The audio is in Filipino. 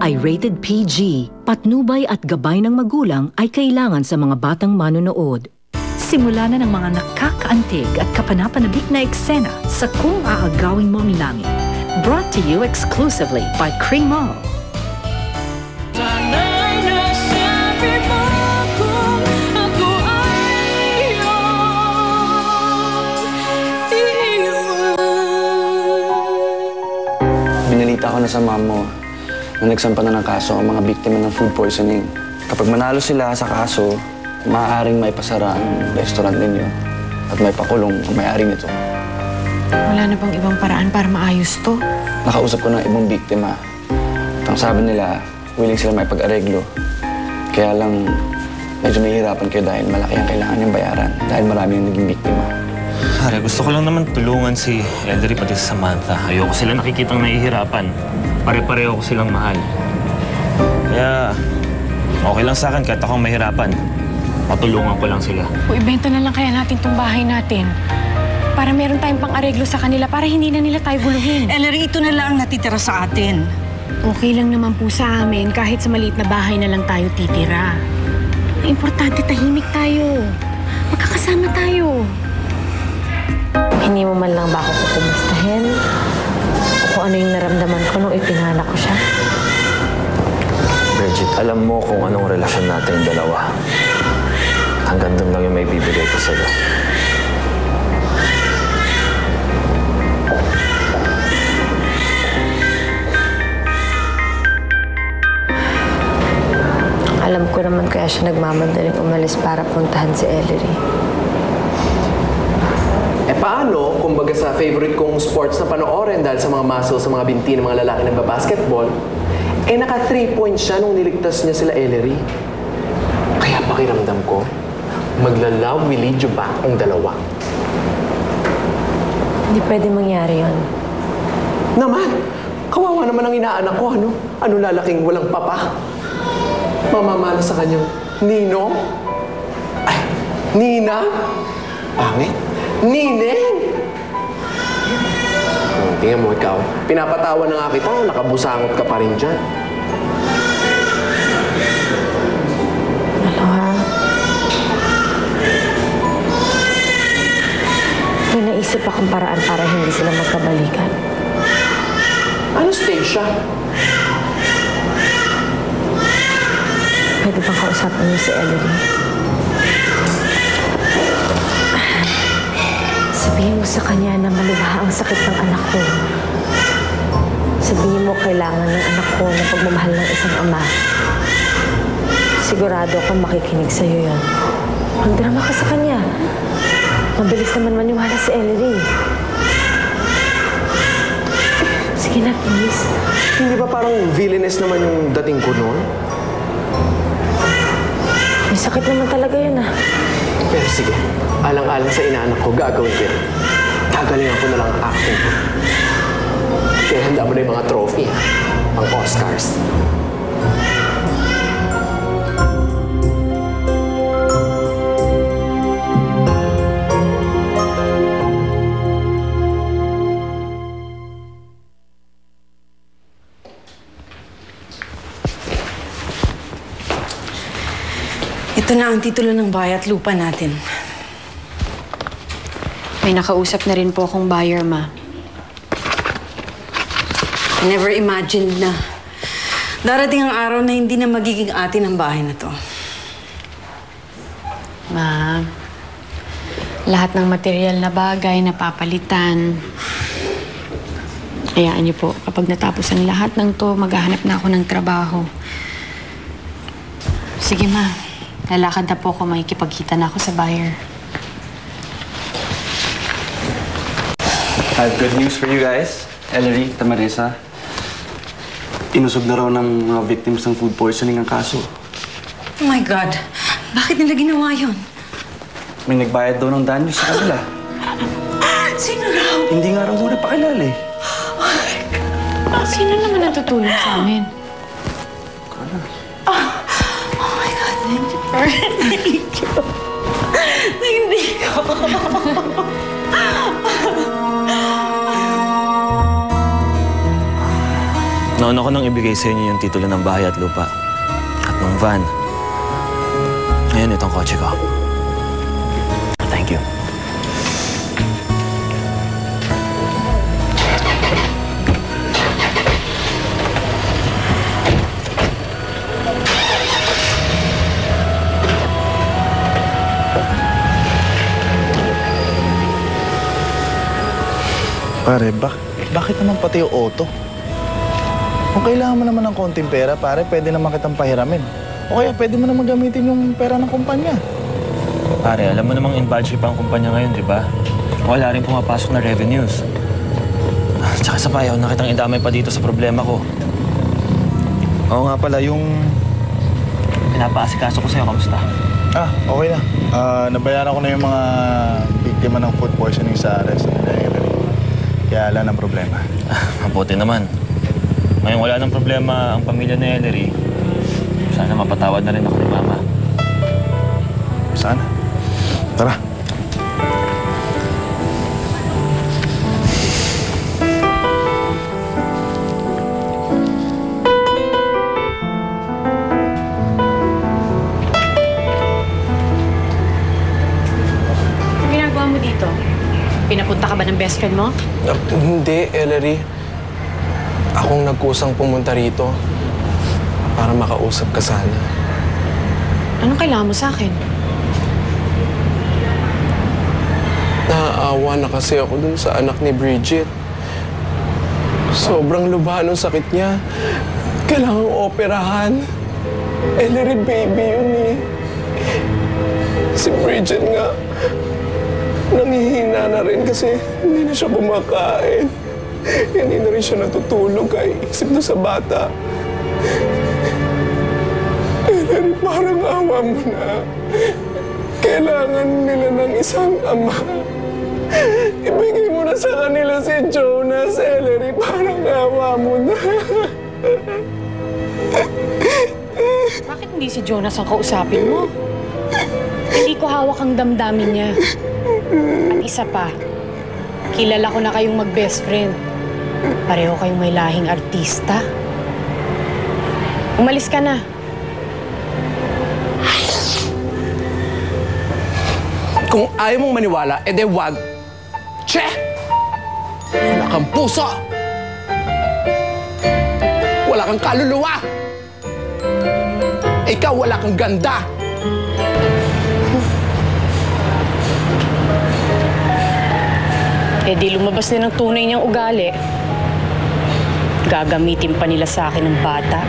ay rated PG. Patnubay at gabay ng magulang ay kailangan sa mga batang manonood. Simula na ng mga nakakaantig at kapanapanabik na eksena sa Kung Aagawin Mo ang Langit. Brought to you exclusively by Cremo. Binalita ko na sa mom mo na nagsampa na ng kaso ang mga biktima ng food poisoning. Kapag manalo sila sa kaso, maaaring may pasara ang restaurant ninyo at may pakulong ang may-ari nito. Wala na bang ibang paraan para maayos to? Nakausap ko ng ibang biktima. At ang sabi nila, willing sila may pag-areglo. Kaya lang, medyo nahihirapan kayo dahil malaki ang kailangan niyang bayaran dahil marami ang naging biktima. Pare, gusto ko lang naman tulungan si Ellery pati si Samantha. Ayoko sila nakikitang nahihirapan. Pare-pareho ko silang mahal. Kaya, okay lang sa akin kahit akong mahirapan. Matulungan ko lang sila. O ibenta na lang kaya natin tong bahay natin. Para meron tayong pang-areglo sa kanila para hindi na nila tayo guluhin. Ellery, ito na lang ang natitira sa atin. Okay lang naman po sa amin kahit sa maliit na bahay na lang tayo titira. Ang importante, tahimik tayo. Magkakasama tayo. Hindi mo man lang ba ako kukumustahin? O kung ano yung naramdaman ko nung ipinana ko siya? Bridget, alam mo kung anong relasyon natin yung dalawa. Hanggang doon lang yung may bibigay ko sa'yo. Alam ko naman kaya siya nagmamadaling umalis para puntahan si Ellery. Paano, kumbaga sa favorite kong sports na panoorin dahil sa mga muscles, sa mga binti ng mga lalaki nagbabasketball, naka 3 points siya nung niligtas niya sila Ellery. Kaya pakiramdam ko, magla-love will lead you back ang dalawa. Hindi pwede mangyari yun. Naman! Kawawa naman ang inaanak ko, ano? Ano lalaking walang papa? Mamamana sa kanyang ninong? Ay, Nina? Pangit? Nineng! Tingnan mo ikaw. Pinapatawa na nga kita, nakabusangot ka pa rin dyan. Ano ha? May naisip akong paraan para hindi sila magkabalikan. Anastasia? Pwede bang kausapin niyo si Ellery? Sabihin mo sa kanya na malubha ang sakit ng anak ko. Sabihin mo kailangan ng anak ko na pagmamahal ng isang ama. Sigurado akong makikinig sa'yo yan. Magdrama ka sa kanya. Mabilis naman maniwala si Ellery. Sige na, please. Hindi ba parang villainous naman yung dating ko noon? May sakit naman talaga yun ah. Pero sige, alang-alang sa inaanak ko, gagawin ko yan. Gagalingan ko na lang ang acting ko. Kaya handa mo na yung mga trophy, pang Oscars. Ito na ang titulo ng bahay at lupa natin. May nakausap na rin po akong buyer, ma. I never imagined na darating ang araw na hindi na magiging atin ang bahay na to. Ma, lahat ng material na bagay napapalitan. Hayaan niyo po, kapag natapos ang lahat ng to, maghahanap na ako ng trabaho. Sige, ma. Lalakad na po ako, makikipagkita na ako sa buyer. I have good news for you guys. Ellery, Tamarisa. Inusog na raw ng mga victims ng food poisoning ang kaso. Oh my God! Bakit nila ginawa yun? May nagbayad daw ng danyo sa kanila. Sino raw? Hindi nga raw muna pakilala eh. Sino naman natutulong sa amin? Oh my God, thank you. Thank you. Hindi ko. No, Nauna ko nang ibigay sa inyo yung titulo ng bahay at lupa. At ng van. Ngayon, itong kotse ko. Thank you. Pare, bakit naman pati yung auto? Kung kailangan mo naman ng konting pera, pare, pwede naman kitang pahiramin. O kaya pwede mo naman gamitin yung pera ng kumpanya. Pare, alam mo namang in bad shape ang kumpanya ngayon, di ba? Wala rin pumapasok na revenues. Tsaka sa payaw, nakitang idamay pa dito sa problema ko. Oo nga pala, yung pinapaasikaso ko sa'yo, kamusta? Okay na. Nabayaran ko na yung mga biktima ng food poisoning sa restaurant nila Ellery. Kaya wala ng problema. Mabuti naman. Ngayon wala ng problema ang pamilya ni Ellery. Sana mapatawad na rin ako ni Mama. Sana. Tara. Ano ginagawa mo dito? Pinapunta ka ba ng best friend mo? Hindi, Ellery. Akong nagkusang pumunta rito para makausap ka sana. Anong kailangan mo sa akin? Naaawa na kasi ako dun sa anak ni Bridget. Sobrang lubha ng sakit niya. Kailangang operahan. Ellery, baby yun eh. Si Bridget nga, nangihina na rin kasi hindi na siya kumakain. Hindi na rin siya natutulog kay isip na sa bata. Ellery, parang awa mo na. Kailangan nila ng isang ama. Ibigay mo na sa kanila si Jonas, Ellery. Parang awa mo na. Bakit hindi si Jonas ang kausapin mo? Hindi ko hawak ang damdamin niya. At isa pa, kilala ko na kayong mag-best friend. Pareho kayong may lahing artista. Umalis ka na. Kung ayaw mong maniwala, edi wag. Che! Wala kang puso! Wala kang kaluluwa! Ikaw wala kang ganda! Eh di lumabas na ng tunay niyang ugali. Gagamitin pa nila sa akin ng bata.